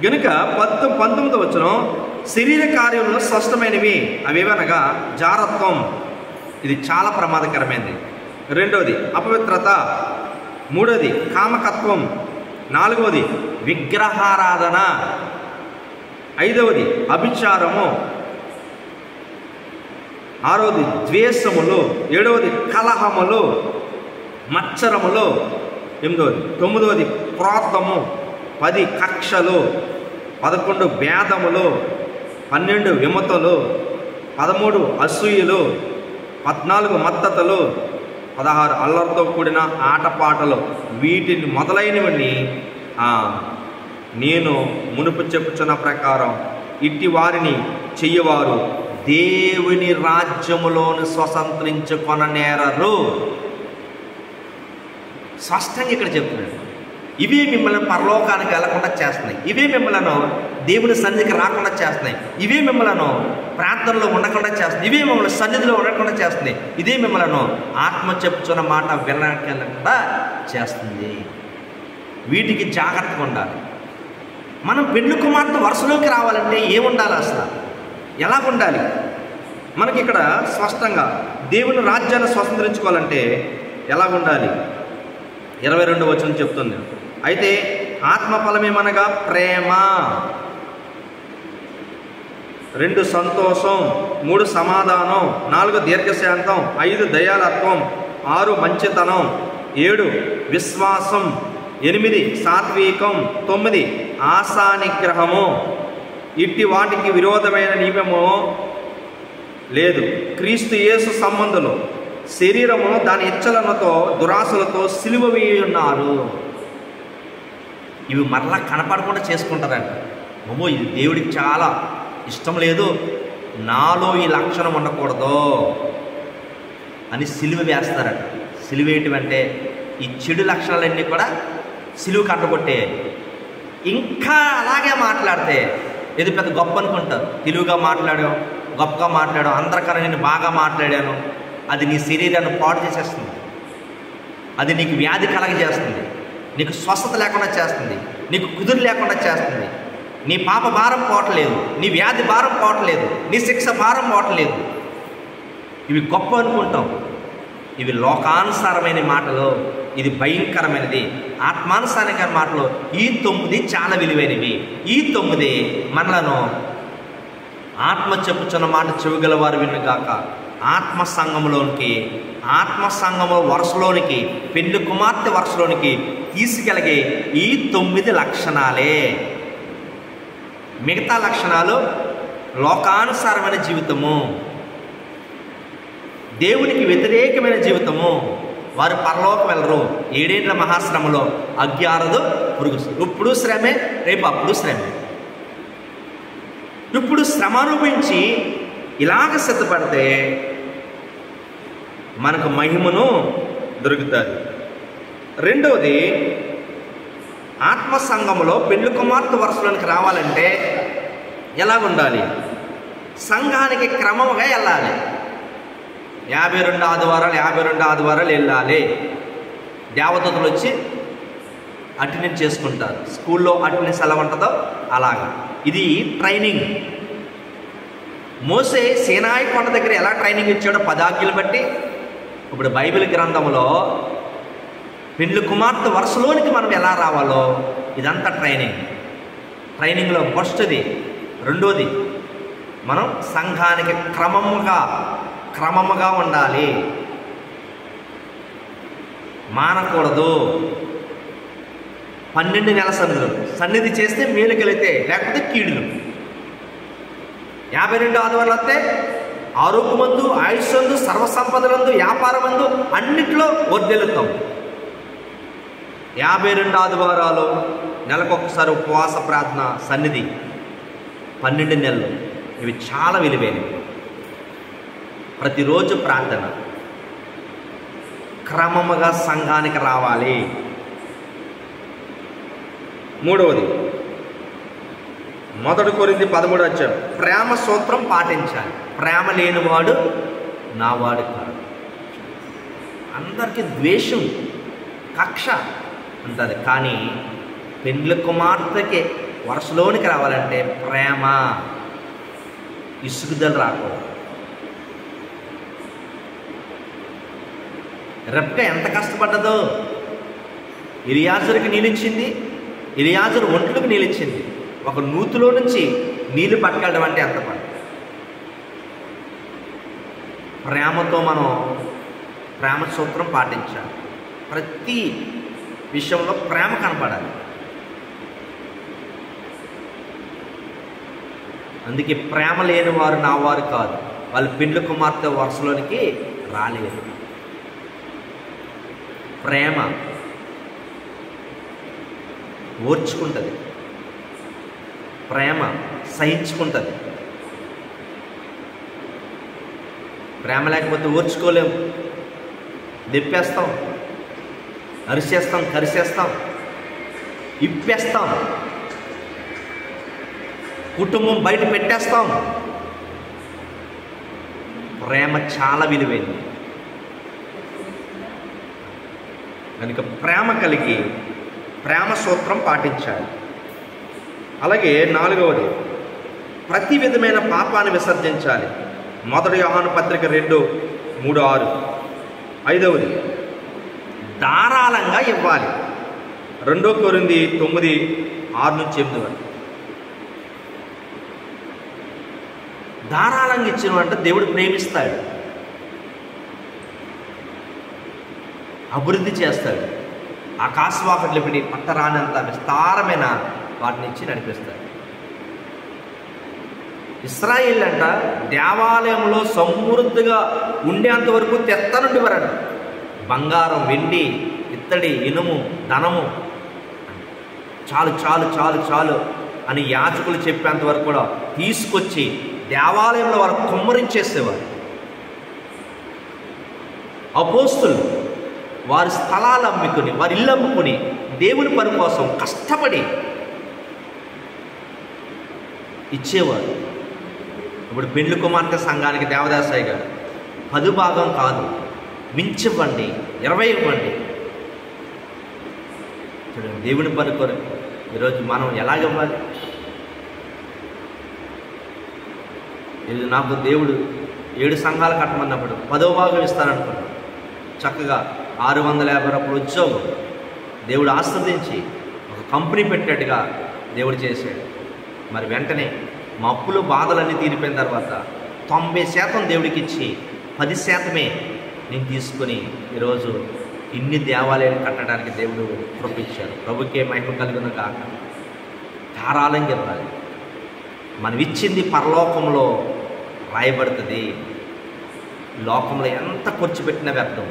గనుక 19వ వచనం, శరీర కార్యములు స్పష్టమైనవి, అవేవనగా జారత్వం, ఇది చాలా ప్రమాదకరమైనది. 2వది అపవిత్రత, 3వది కామకత్వం, 4వది విగ్రహారాధన, 5వది అభిచారము, 6వది ద్వేషములు, 7వది కలహములు, మత్సరములు, 8వది 9వది క్రోధము, 10 కక్షలు, 11 భేదములు, 12 విమతలు, 13 అసూయలు, 14 మత్తతలు, 16 అల్లరితో కూడిన ఆటపాటలు. వీటిని మొదలైనవన్నీ నేను మునుపు చెప్పుచున్న ప్రకారం ఇట్టి వారిని చెయ్యవారు దేవుని రాజ్యములోను స్వతంత్రించుకొననేరరు. స్పష్టంగా ఇక్కడ చెప్తున్నాడు. ఇవే మిమ్మల్ని పరలోకానికి వెళ్లకుండా చేస్తున్నాయి. ఇవే మిమ్మల్ని దేవుని సన్నిధికి రాకుండా చేస్తున్నాయి. ఇవే మిమ్మల్ని ప్రార్థనలో ఉండకుండా చేస్తున్నాయి. ఇవే మిమ్మల్ని సన్నిధిలో ఉండకుండా చేస్తున్నాయి. ఇదే మిమ్మల్ని ఆత్మ చెప్పుచున్న మాట వినకుండా చేస్తుంది. వీటికి జాగ్రత్తగా ఉండాలి. మనం పెళ్లి కుమార్తె వరుసలోకి రావాలంటే ఏముండాలి? అసలు ఎలా ఉండాలి? మనకి ఇక్కడ స్పష్టంగా దేవుని రాజ్యాన్ని స్వతంత్రించుకోవాలంటే ఎలా ఉండాలి? 22వ వచనం చెప్తుంది. అయితే ఆత్మఫలమేమనగా ప్రేమ, 2 సంతోషం, 3 సమాధానం, 4 దీర్ఘశాంతం, 5 దయాలత్వం, 6 మంచితనం, 7 విశ్వాసం, 8 సాత్వికం, 9 ఆశానిగ్రహము. ఇట్టి వాటికి విరోధమైన నియమము లేదు. క్రీస్తు యేసు సంబంధులు శరీరము దాని ఇచ్చలతో దురాశలతో సిలువ వేయి ఉన్నారు. ఇవి మరలా కనపడకుండా చేసుకుంటారంట. అమ్మో, ఇది దేవుడికి చాలా ఇష్టం లేదు, నాలో ఈ లక్షణం ఉండకూడదు అని సిలువ వేస్తారట. సిలువ ఏంటంటే ఈ చెడు లక్షణాలన్నీ కూడా సిలువ కంటగొట్టే. ఇంకా అలాగే మాట్లాడితే ఇది పెద్ద గొప్ప అనుకుంటారు. తెలుగుగా మాట్లాడాం, గొప్పగా మాట్లాడాం, అందరికన్నా నేను బాగా మాట్లాడాను, అది నీ శరీరాన్ని పాడు చేసేస్తుంది. అది నీకు వ్యాధి కలగజేస్తుంది, నీకు స్వస్థత లేకుండా చేస్తుంది, నీకు కుదురు లేకుండా చేస్తుంది. నీ పాప భారం పోవట్లేదు, నీ వ్యాధి భారం పోవట్లేదు, నీ శిక్ష భారం పోవట్లేదు. ఇవి గొప్ప అనుకుంటాం. ఇవి లోకానుసారమైన మాటలు. ఇది భయంకరమైనది. ఆత్మానుసారమైన మాటలు ఈ 9 చాలా విలువైనవి. ఈ 9 మనలను ఆత్మ చెప్పుచున్న మాట చెవిగల వారు వినుగాక ఆత్మ సంఘంలోనికి, ఆత్మ సంఘము వరుసలోనికి, పెళ్లి కుమార్తె వరుసలోనికి తీసుకెళ్ళగే ఈ 9 లక్షణాలే. మిగతా లక్షణాలు లోకానుసారమైన జీవితము, దేవునికి వ్యతిరేకమైన జీవితము. వారు పరలోకం వెళ్ళరు. 7 ఏళ్ల మహాశ్రమలో అగ్గి ఆరదు, పురుగు ఇప్పుడు శ్రమే, రేపు అప్పుడు శ్రమే. ఇప్పుడు శ్రమ అనుభవించి ఇలాగ సిద్ధపడితే మనకు మహిమను దొరుకుతుంది. రెండవది, ఆత్మ సంఘములో పెళ్లి కుమార్తె వరుసలోనికి రావాలంటే ఎలాగుండాలి? సంఘానికి క్రమముగా వెళ్ళాలి. 52 ఆదివారాలు వెళ్ళాలి. దేవదూతలు వచ్చి అటెండెన్స్ చేసుకుంటారు. స్కూల్లో అటెండెన్స్ ఎలా ఉంటుందో అలాగా. ఇది ట్రైనింగ్. మోసే సీనాయి కొండ దగ్గర ఎలా ట్రైనింగ్ ఇచ్చాడో 10 ఆజ్ఞలు బట్టి, ఇప్పుడు బైబిల్ గ్రంథంలో పెండ్లి కుమార్తె వరుసలోనికి మనం ఎలా రావాలో ఇదంతా ట్రైనింగ్లో ఫస్ట్ది. రెండోది, మనం సంఘానికి క్రమముగా ఉండాలి, మానకూడదు. 12 నెలల సన్నిధి చేస్తే మేలు కలిగితే, లేకపోతే కీడులు. 52 ఆదివారాలు వస్తే ఆరోగ్యమందు, ఆయుష్యందు, సర్వసంపదలందు, వ్యాపారమందు అన్నిట్లో వర్ధిల్లుతాం. 52 ఆదివారాలు, నెలకొకసారి ఉపవాస ప్రార్థన, సన్నిధి, 12 నెలలు, ఇవి చాలా విలువైనవి. ప్రతిరోజు ప్రార్థన, క్రమముగా సంఘానికి రావాలి. మూడవది, 1 కొరింథీ 13 ప్రేమ సూత్రం పాటించాలి. ప్రేమ లేనివాడు నావాడు కాదు. అందరికీ ద్వేషం, కక్ష ఉంటుంది. కానీ పెండ్లి కుమార్తెకి వరుసలోనికి రావాలంటే ప్రేమ, ఇసుగుదల రాకూడదు. రెబ్కా ఎంత కష్టపడ్డదో. ఎలియాజరుకి నీళ్ళిచ్చింది, ఎలియాజరు ఒంట్లకు నీళ్ళిచ్చింది. ఒక నూతిలో నుంచి నీళ్లు పట్టుకెళ్ళడం అంటే ఎంత పని. ప్రేమతో మనం ప్రేమ సూత్రం పాటించాలి. ప్రతి విషయంలో ప్రేమ కనపడాలి. అందుకే ప్రేమ లేని వారు నా వారు కాదు. వాళ్ళు పెండ్లి కుమార్తె వరుసలోనికి రాలేరు. ప్రేమ ఓర్చుకుంటుంది, ప్రేమ సహించుకుంటుంది. ప్రేమ లేకపోతే ఓర్చుకోలేము. దెప్పేస్తాం, అరిసేస్తాం, కరిసేస్తాం, ఇప్పేస్తాం, కుటుంబం బయట పెట్టేస్తాం. ప్రేమ చాలా విలువైంది. కనుక ప్రేమ కలిగి ప్రేమ సూత్రం పాటించాలి. అలాగే 4వది, ప్రతి విధమైన పాపాన్ని విసర్జించాలి. 1 యోహాను పత్రిక 2:3-6. 5వది, ధారాళంగా ఇవ్వాలి. 2 కొరింథీ 9:6-8 ధారాళంగా ఇచ్చిన అంటే దేవుడు ప్రేమిస్తాడు, అభివృద్ధి చేస్తాడు. ఆకాశవాకట్లు పెట్టి పట్టరానంత విస్తారమైన వాటిని ఇచ్చి నడిపిస్తాడు. ఇశ్రాయేలు అంట దేవాలయంలో సమృద్ధిగా ఉండేంత వరకు తెత్త నుండి వరడు బంగారం, వెండి, ఇత్తడి, ఇనుము, ధనము చాలు చాలు చాలు చాలు అని యాజకులు చెప్పేంత వరకు కూడా తీసుకొచ్చి దేవాలయంలో వారు కుమ్మరించేసేవారు. అపోస్తులు వారి స్థలాలు అమ్ముకుని, వారి ఇల్లు అమ్ముకుని దేవుని పని కోసం కష్టపడి ఇచ్చేవారు. ఇప్పుడు పెండ్లి కుమార్తె సంఘానికి దేవదాసాయి గారు 10 భాగం కాదు, మించివ్వండి, 20 ఇవ్వండి. చూడండి, దేవుని పని కొరకు ఈరోజు మనం ఎలాగివ్వాలి? ఇది నాకు దేవుడు 7 సంఘాలు కట్టమన్నప్పుడు 10వ భాగం ఇస్తాననుకున్నాను. చక్కగా 650 రూపాయలు ఉద్యోగం దేవుడు ఆస్వాదించి ఒక కంపెనీ పెట్టేట్టుగా దేవుడు చేశాడు. మరి వెంటనే మా అప్పులు బాధలన్నీ తీరిపోయిన తర్వాత 90% దేవుడికి ఇచ్చి 10% నేను తీసుకొని ఈరోజు ఇన్ని దేవాలయాలు కట్టడానికి దేవుడు కృపించాడు. ప్రభుకే మహిమ కలుగును కాక. ధారాళంగా ఇవ్వాలి. మనం ఇచ్చింది పరలోకంలో రాయబడుతుంది. లోకంలో ఎంత ఖర్చు పెట్టినా వ్యర్థం.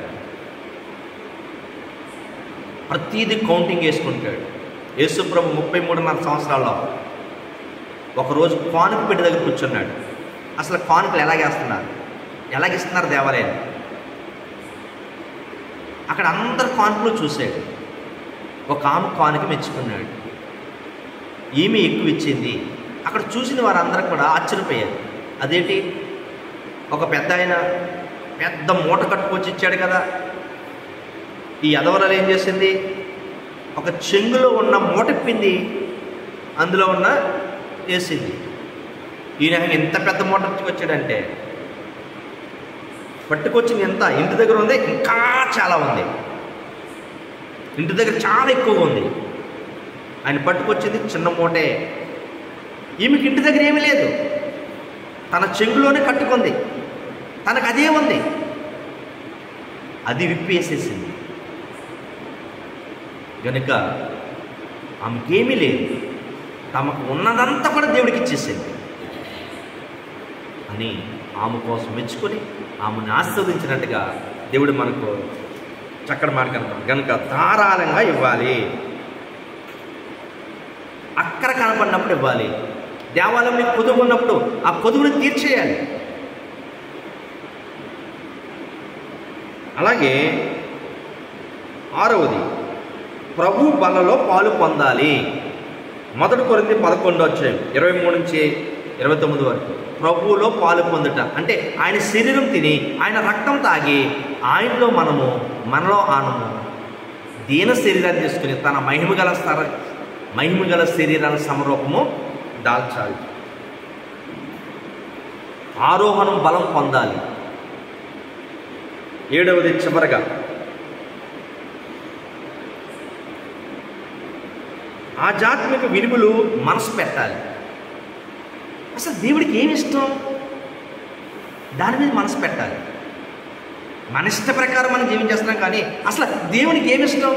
ప్రతీది కౌంటింగ్ వేసుకుంటాడు. యేసు ప్రభు 33.5 సంవత్సరాల్లో ఒకరోజు కానుక పెట్టి దగ్గర కూర్చున్నాడు. అసలు కానుకలు ఎలాగిస్తున్నారు దేవాలయం. అక్కడ అందరు కానుకలు చూశాడు. ఒక ఆమె కానుక మెచ్చుకున్నాడు. ఈమె ఎక్కువ ఇచ్చింది. అక్కడ చూసిన వారందరూ కూడా ఆశ్చర్యపోయారు. అదేంటి, ఒక పెద్ద మూట కట్టుకొచ్చి ఇచ్చాడు కదా. ఈ ఎదవరాలు ఏం చేసింది, ఒక చెంగులో ఉన్న మూట పిండి అందులో ఉన్న వేసింది. ఈయన ఎంత పెద్ద మూట పట్టుకొచ్చాడంటే, పట్టుకొచ్చింది ఎంత ఇంటి దగ్గర ఉంది, ఇంకా చాలా ఉంది. ఇంటి దగ్గర చాలా ఎక్కువ ఉంది. ఆయన పట్టుకొచ్చింది చిన్న మూటే. ఈమెకి ఇంటి దగ్గర ఏమీ లేదు, తన చెంగులోనే కట్టుకుంది, తనకు అదే ఉంది. అది విప్పేసేసింది కనుక ఆమెకేమీ లేదు, తమకు ఉన్నదంతా కూడా దేవుడికి ఇచ్చేసింది అని ఆమె కోసం మెచ్చుకొని ఆమెను ఆస్వాదించినట్టుగా దేవుడు మనకు చక్కటి మాట కనపడతాడు. కనుక ధారాళంగా ఇవ్వాలి, అక్కర కనపడినప్పుడు ఇవ్వాలి. దేవాలయం మీకు పొదుపు ఉన్నప్పుడు ఆ పొదుపుని తీర్చేయాలి. అలాగే 6వది, ప్రభు బలలో పాలు పొందాలి. 1 కొరింథీ 11:23 నుంచి 29 వరకు ప్రభువులో పాలు పొందుట అంటే ఆయన శరీరం తిని ఆయన రక్తం తాగి ఆయనలో మనలో ఆనము దీన శరీరాన్ని తీసుకుని తన మహిమగల శరీరాన్ని సమరూపము దాల్చాలి. ఆరోహణం బలం పొందాలి. 7వది చివరగా ఆధ్యాత్మిక విలువలు మనసు పెట్టాలి. అసలు దేవుడికి ఏమి ఇష్టం, దాని మీద మనసు పెట్టాలి. మన ఇష్ట ప్రకారం మనం జీవించేస్తున్నాం, కానీ అసలు దేవునికి ఏమి ఇష్టం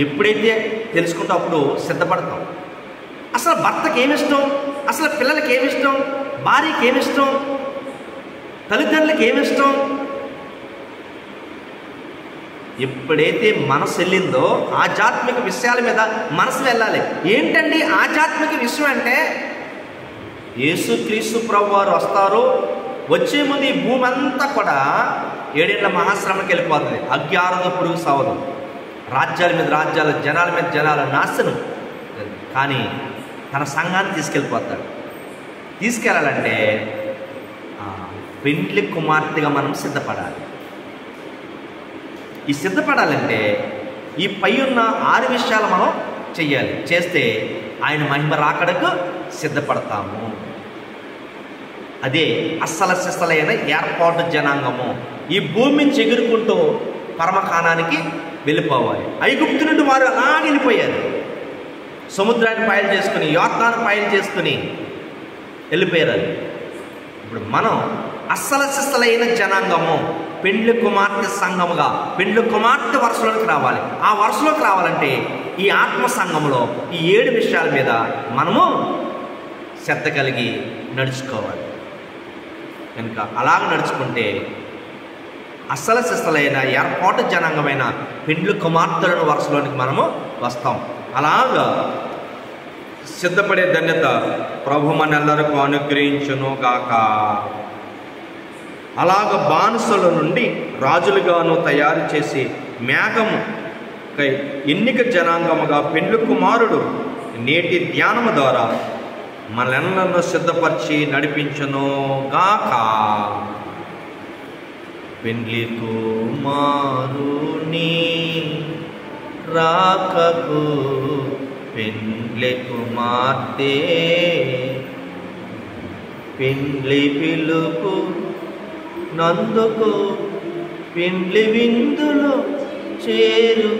ఎప్పుడైతే తెలుసుకుంటే అప్పుడు సిద్ధపడతాం. అసలు భర్తకి ఏమిష్టం, అసలు పిల్లలకి ఏమిష్టం, భార్యకి ఏమిష్టం, తల్లిదండ్రులకి ఏమిష్టం, ఎప్పుడైతే మనసు వెళ్ళిందో ఆధ్యాత్మిక విషయాల మీద మనసు వెళ్ళాలి. ఏంటండి ఆధ్యాత్మిక విషయం అంటే, యేసుక్రీస్తు ప్రభు వారు వస్తారు, వచ్చే ముందు ఈ భూమి అంతా కూడా 7 ఏళ్ల మహాశ్రమకి వెళ్ళిపోతుంది. అజ్ఞానద పురుగు సావదు, రాజ్యాల మీద రాజ్యాలు, జనాల మీద జనాల నాశనం. కానీ తన సంఘాన్ని తీసుకెళ్ళిపోతాడు. తీసుకెళ్ళాలంటే పెండ్లి కుమార్తెగా మనం సిద్ధపడాలి. ఈ సిద్ధపడాలంటే ఈ పై ఉన్న 6 విషయాలు మనం చెయ్యాలి. చేస్తే ఆయన మహిమ రాకడకు సిద్ధపడతాము. అదే అస్సల సిస్సలైన ఏర్పాటు జనాంగము. ఈ భూమి నుంచి ఎగురుకుంటూ పరమకాణానికి వెళ్ళిపోవాలి. ఐగుప్తు నుండి వారు అలా వెళ్ళిపోయారు. సముద్రాన్ని పాయలు చేసుకుని, యోర్దాను పాయలు చేసుకుని వెళ్ళిపోయారు. ఇప్పుడు మనం అస్సల సిస్సలైన జనాంగము, పెండ్లి కుమార్తె సంఘముగా పెండ్లి కుమార్తె వరుసలోకి రావాలి. ఆ వరుసలోకి రావాలంటే ఈ ఆత్మ సంఘంలో ఈ 7 విషయాల మీద మనము శ్రద్ధ కలిగి నడుచుకోవాలి. కనుక అలాగ నడుచుకుంటే అస్సల సిస్సలైన ఏర్పాటు జనాంగమైన పెండ్లి కుమార్తెలను వరుసలోనికి మనము వస్తాం. అలాగా సిద్ధపడే ధన్యత ప్రభు మనెల్లరికూ అనుగ్రహించును గాక. అలాగ బానిసల నుండి రాజులుగాను తయారు చేసి మేఘము ఎన్నిక జనాంగముగా పెండ్లి కుమారుడు నేటి ధ్యానము ద్వారా మనెన్నలను సిద్ధపరిచి నడిపించును గాక. పెండ్లి కుమారుని రాకకు పెండ్లి కుమార్తె పెండ్లి పిలుపు నందుకు పెండ్లి విందులో చేరు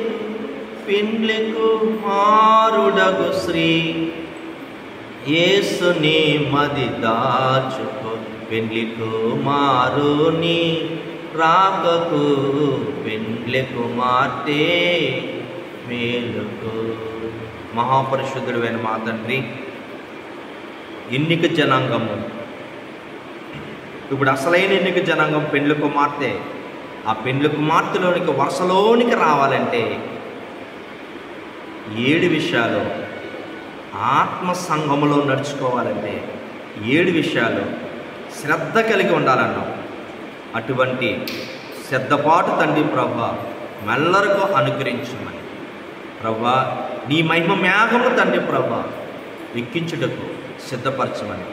పెండ్లి కుమారుడగు శ్రీ యేసుని మది దాచుకో. పెండ్లి కుమారుని రాకకు పెండ్లి కుమార్తె మేలుకు. మహాపరిశుద్ధుడైన మా తండ్రి, ఎన్నిక జనాంగము, ఇప్పుడు అసలైన ఎన్నిక జనాంగం పెండ్లి కుమార్తె. ఆ పెండ్లి కుమార్తెలోనికి వరుసలోనికి రావాలంటే 7 విషయాలు ఆత్మ సంఘములో నడుచుకోవాలంటే 7 విషయాలు శ్రద్ధ కలిగి ఉండాలన్నాం. అటువంటి శ్రద్ధపాటు తండ్రి ప్రభా మెల్లరకు అనుగ్రహించమని ప్రభా, నీ మహిమ మేఘము తండ్రి ప్రభా ఎక్కించుటకు సిద్ధపరచమని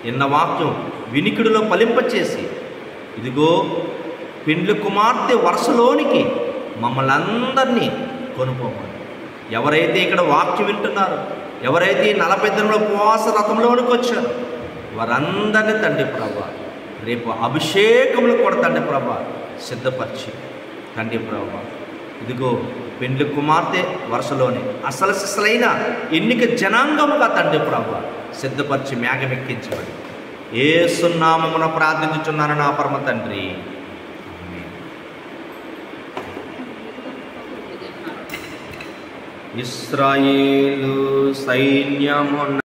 నిన్న వాక్యం వినికిడిలో ఫలింపచేసి ఇదిగో పెండ్లి కుమార్తె వరుసలోనికి మమ్మల్ని అందరినీ కొనుక్కోమని. ఎవరైతే ఇక్కడ వాక్యం వింటున్నారో, ఎవరైతే 40 దినముల ఉపవాస రథంలోనికి వచ్చారో వారందరినీ తండ్రి ప్రభా రేపు అభిషేకములు కూడా తండ్రి ప్రభా సిద్ధపరిచి తండ్రి ప్రభా ఇదిగో పెండ్లి కుమార్తె వరుసలోని అసలైన ఎన్నిక జనాంగముగా తండ్రి ప్రభా సిద్ధపరిచి మేఘమెక్కించబడి యేసు నామమున ప్రార్థించుచున్నాను నా పరమ తండ్రి. ఇశ్రాయేలు సైన్యము